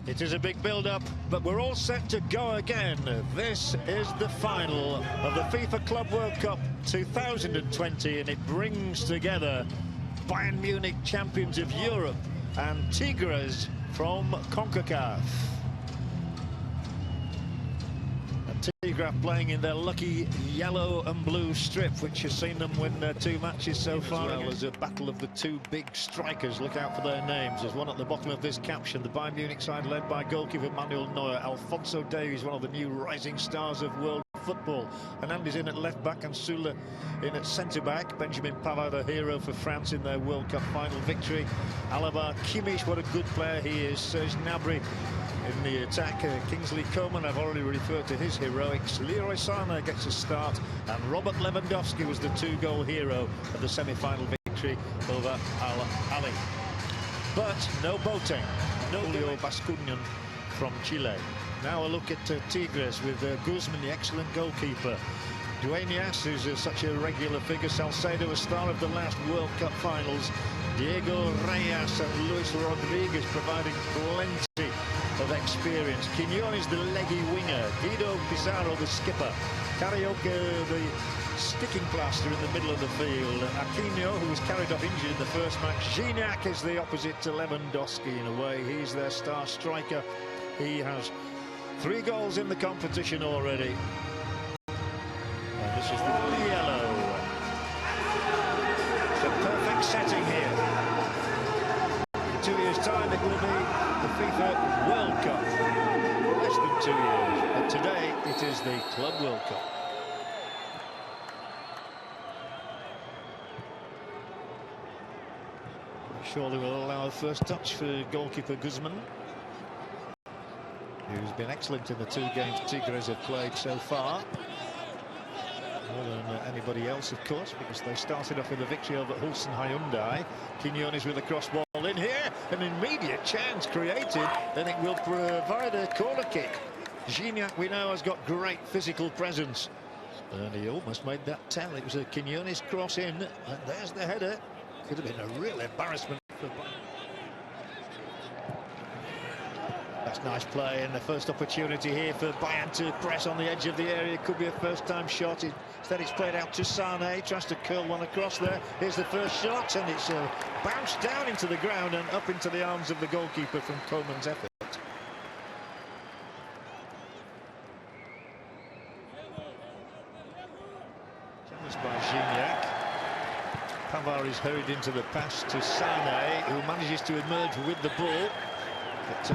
It is a big build-up, but we're all set to go again. This is the final of the FIFA Club World Cup 2020, and it brings together Bayern Munich, champions of Europe, and Tigres from CONCACAF. Tigres playing in their lucky yellow and blue strip, which has seen them win their 2 matches so far. As well as a battle of the 2 big strikers. Look out for their names. There's one at the bottom of this caption. The Bayern Munich side led by goalkeeper Manuel Neuer. Alphonso Davies, one of the new rising stars of world football. Hernandez in at left back and Sula in at centre back. Benjamin Pavard, a hero for France in their World Cup final victory. Alaba, Kimmich, what a good player he is. Serge Gnabry in the attack. Kingsley Coman, I've already referred to his heroics. Leroy Sané gets a start, and Robert Lewandowski was the 2-goal hero of the semi-final victory over Al Ahly. But no Boateng, no Julio Bascuñán from Chile. Now a look at Tigres with Guzman, the excellent goalkeeper. Dueñas, who's such a regular figure. Salcedo, a star of the last World Cup finals. Diego Reyes and Luis Rodriguez providing plenty of experience. Quiñones, the leggy winger. Guido Pizarro, the skipper. Carioca, the sticking plaster in the middle of the field. Aquino, who was carried off injured in the first match. Gignac is the opposite to Lewandowski in a way. He's their star striker. He has 3 goals in the competition already. And this is the yellow. It's a perfect setting here. In 2 years' time, it will be the FIFA World Cup. Less than 2 years, but today it is the Club World Cup. Surely will allow a first touch for goalkeeper Guzman, who's been excellent in the 2 games Tigres have played so far. More than anybody else, of course, because they started off with a victory over Ulsan Hyundai. Quiñones with a cross ball in here, an immediate chance created, then it will provide a corner kick. Gignac, we know, has got great physical presence, and he almost made that tell. It was a Quiñones cross in, and there's the header. Could have been a real embarrassment for Bayern. That's nice play, and the first opportunity here for Bayern to press on the edge of the area. Could be a first-time shot. Instead, it's played out to Sané. Tries to curl one across there. Here's the first shot, and it's bounced down into the ground and up into the arms of the goalkeeper from Coman's effort. Challenged by Gignac. Pavard is hurried into the pass to Sané, who manages to emerge with the ball. But,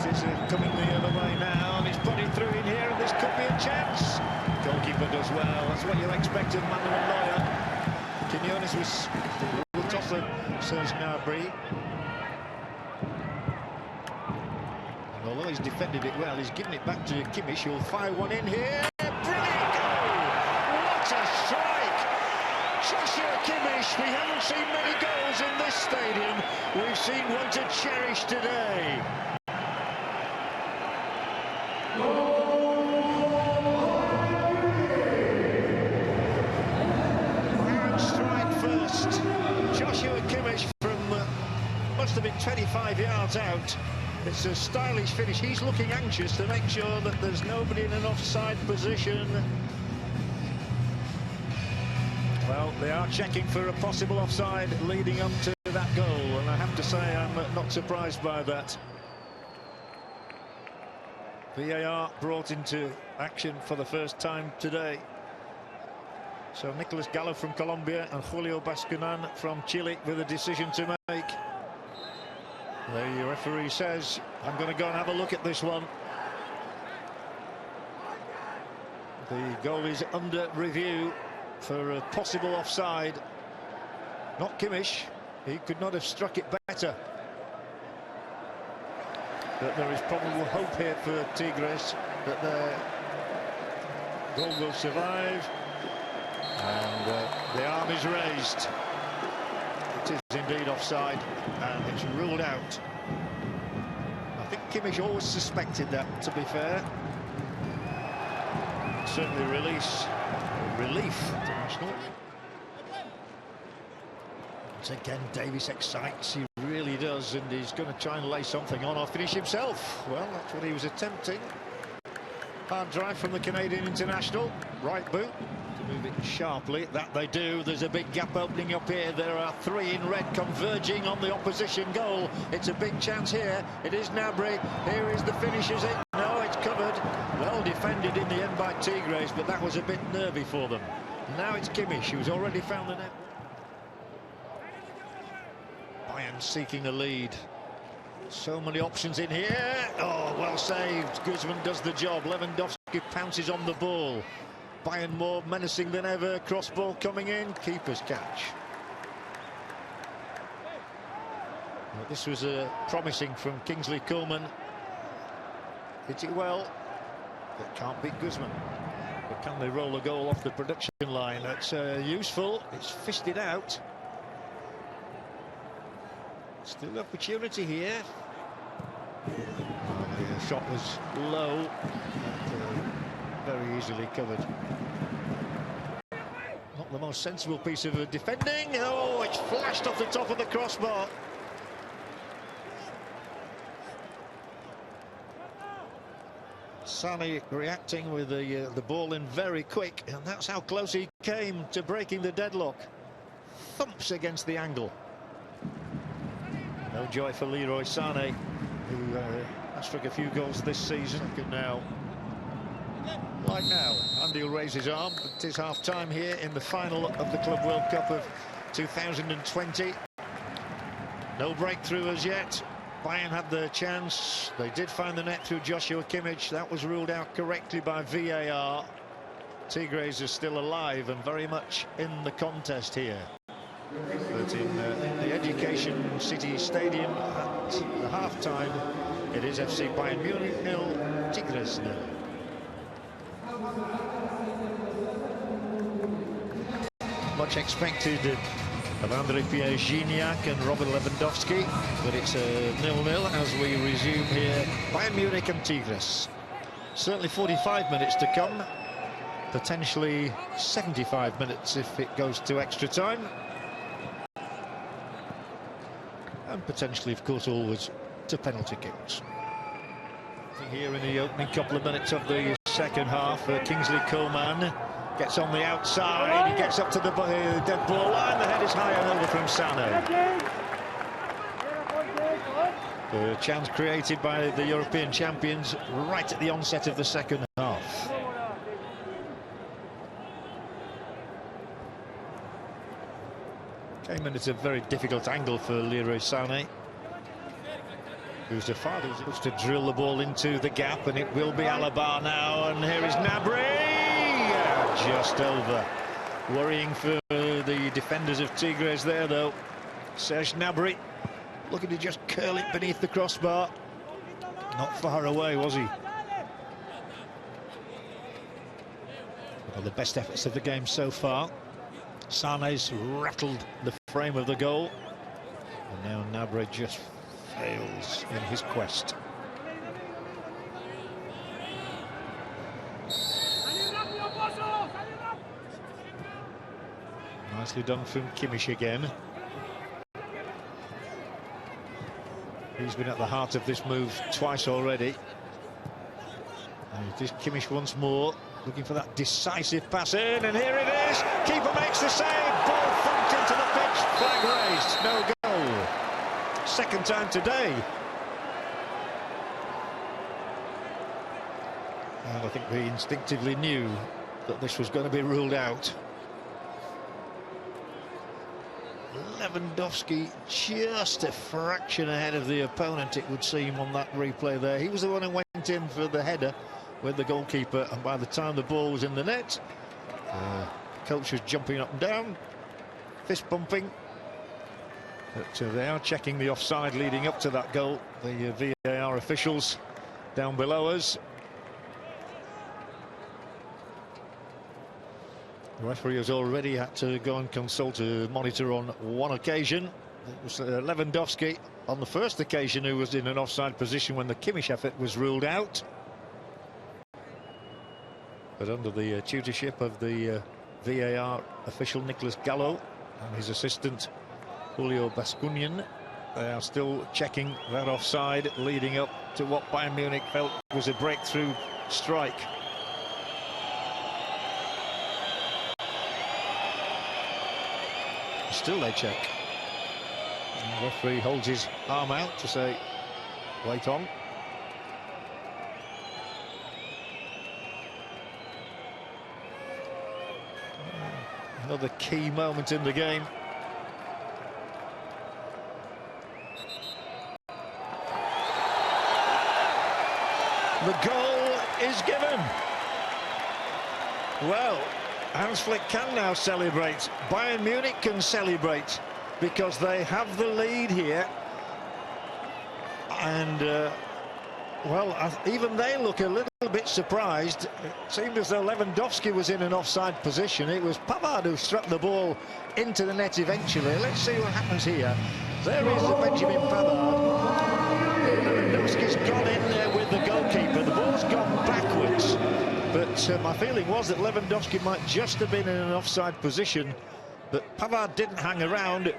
it is coming the other way now, and it's putting through in here, and this could be a chance. Goalkeeper does well. That's what you expect of Manuel Neuer. Quiñones was the top of Serge Gnabry. And although he's defended it well, he's given it back to Kimmich, who'll fire one in here. Brilliant goal! What a strike! Joshua Kimmich, we haven't seen many goals in this stadium. We've seen one to cherish today. And strike first. Joshua Kimmich from must have been 25 yards out. It's a stylish finish. He's looking anxious to make sure that there's nobody in an offside position. Well, they are checking for a possible offside leading up to that goal, and I have to say I'm not surprised by that. VAR brought into action for the first time today. So Nicolas Gallo from Colombia and Julio Bascuñán from Chile with a decision to make. The referee says, I'm going to go and have a look at this one. The goal is under review for a possible offside. Not Kimmich, he could not have struck it better. But there is probable hope here for Tigres that their goal will survive, and the arm is raised. It is indeed offside, and it's ruled out. I think Kimmich always suspected that, to be fair. Certainly relief to Arsenal. Once again, Davies excites. He really does, and he's going to try and lay something on or finish himself. Well, that's what he was attempting. Hard drive from the Canadian international. Right boot to move it sharply. That they do. There's a big gap opening up here. There are three in red converging on the opposition goal. It's a big chance here. It is Gnabry. Here is the finish. Is it? No, it's covered. Well defended in the end by Tigres, but that was a bit nervy for them. Now it's Kimmich, who's already found the net. Bayern seeking the lead. So many options in here. Oh, well saved. Guzman does the job. Lewandowski pounces on the ball. Bayern more menacing than ever. Cross ball coming in. Keeper's catch. Well, this was promising from Kingsley Coman. Hit it well. But can't beat Guzman. But can they roll a goal off the production line? That's useful. It's fisted out. Still opportunity here. The shot was low, but, very easily covered. Not the most sensible piece of defending. Oh, it's flashed off the top of the crossbar. Sane reacting with the ball in very quick, and that's how close he came to breaking the deadlock. Thumps against the angle. No joy for Leroy Sane, who has struck a few goals this season. Good now. Like now, Andy will raise his arm. It is half-time here in the final of the Club World Cup of 2020. No breakthrough as yet. Bayern had their chance. They did find the net through Joshua Kimmich. That was ruled out correctly by VAR. Tigres is still alive and very much in the contest here. But in the Education City Stadium at the half-time, it is FC Bayern Munich 0, Tigres 0. Much expected of André-Pierre Gignac and Robert Lewandowski, but it's a 0-0 as we resume here. Bayern Munich and Tigres. Certainly 45 minutes to come, potentially 75 minutes if it goes to extra time. And potentially, of course, always to penalty kicks. Here in the opening couple of minutes of the second half, Kingsley Coman gets on the outside, he gets up to the dead ball line, the head is high and over from Sane. The chance created by the European champions right at the onset of the second half. Came in at a very difficult angle for Leroy Sane, who's the father who looks to drill the ball into the gap, and it will be Alaba now, and here is Gnabry, just over. Worrying for the defenders of Tigres there though. Serge Gnabry looking to just curl it beneath the crossbar. Not far away, was he? One of the best efforts of the game so far. Sane's rattled the frame of the goal, and now Gnabry just fails in his quest. Nicely done from Kimmich again. He's been at the heart of this move twice already. And it is Kimmich once more, looking for that decisive pass in, and here it is. Keeper makes the save. Ball thumped into the pitch. Flag raised. No goal. Second time today. And I think we instinctively knew that this was going to be ruled out. Lewandowski just a fraction ahead of the opponent, it would seem, on that replay there. He was the one who went in for the header with the goalkeeper, and by the time the ball was in the net, the coach was jumping up and down, fist bumping. But they are checking the offside leading up to that goal, the VAR officials down below us. The referee has already had to go and consult a monitor on one occasion. It was Lewandowski on the first occasion who was in an offside position when the Kimmich effort was ruled out. But under the tutorship of the VAR official Nicolas Gallo and his assistant Julio Bascunian, They are still checking that offside, leading up to what Bayern Munich felt was a breakthrough strike. Still they check. And the referee holds his arm out to say, wait on. Another key moment in the game. The goal is given. Well, Hans Flick can now celebrate. Bayern Munich can celebrate because they have the lead here. And, well, even they look a little bit surprised. It seemed as though Lewandowski was in an offside position. It was Pavard who struck the ball into the net eventually. Let's see what happens here. There is Benjamin Pavard. Lewandowski's gone in there with the goalkeeper. The ball's gone backwards. But my feeling was that Lewandowski might just have been in an offside position. But Pavard didn't hang around.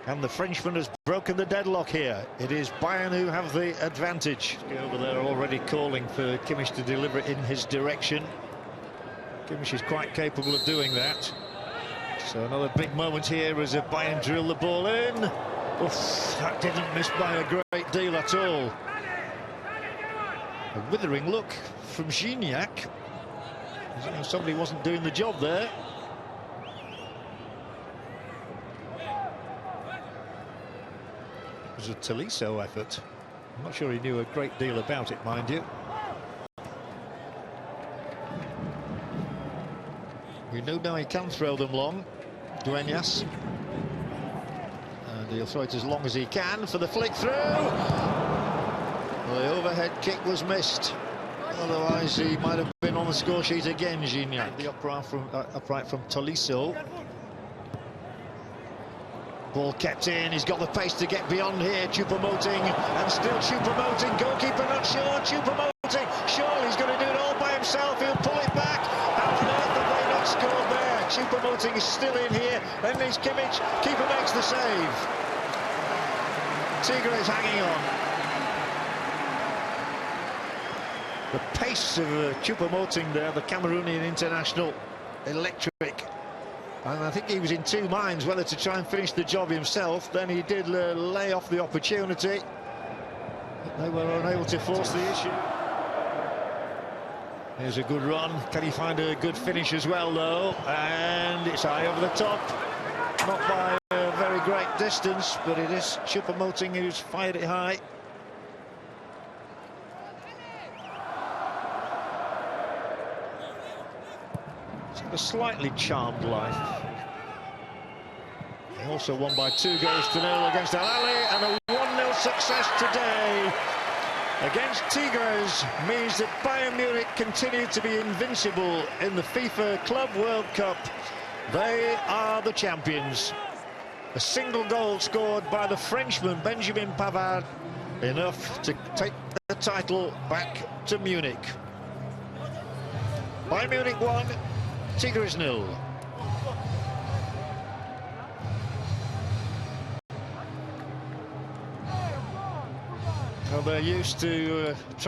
And the Frenchman has broken the deadlock here. It is Bayern who have the advantage. Over there already calling for Kimmich to deliver it in his direction. Kimmich is quite capable of doing that. So another big moment here as Bayern drill the ball in. Oof, that didn't miss by a great deal at all. A withering look from Gignac. You know, somebody wasn't doing the job there. It was a Tolisso effort. I'm not sure he knew a great deal about it, mind you. We know now he can throw them long, Dueñas. And he'll throw it as long as he can for the flick through. The overhead kick was missed. Otherwise, he might have been on the score sheet again, Gignac. The upright from Tolisso. Ball kept in, he's got the pace to get beyond here, Choupo-Moting, and still Choupo-Moting, goalkeeper not sure, Choupo-Moting, surely he's going to do it all by himself, he'll pull it back. How on earth have they not scored there? Choupo-Moting is still in here, then there's Kimmich, keeper makes the save. Tigres hanging on. The pace of Choupo-Moting there, the Cameroonian international, electric. And I think he was in two minds whether to try and finish the job himself. Then he did lay off the opportunity. But they were unable to force the issue. Here's a good run. Can he find a good finish as well, though? And it's high over the top. Not by a very great distance, but it is Choupo-Moting who's fired it high. A slightly charmed life. He also won by 2-0 against Al-Ali, and a 1-0 success today against Tigres means that Bayern Munich continue to be invincible in the FIFA Club World Cup. They are the champions. A single goal scored by the Frenchman Benjamin Pavard, enough to take the title back to Munich. Bayern Munich 1, Tigres 0. Well, they're used to trying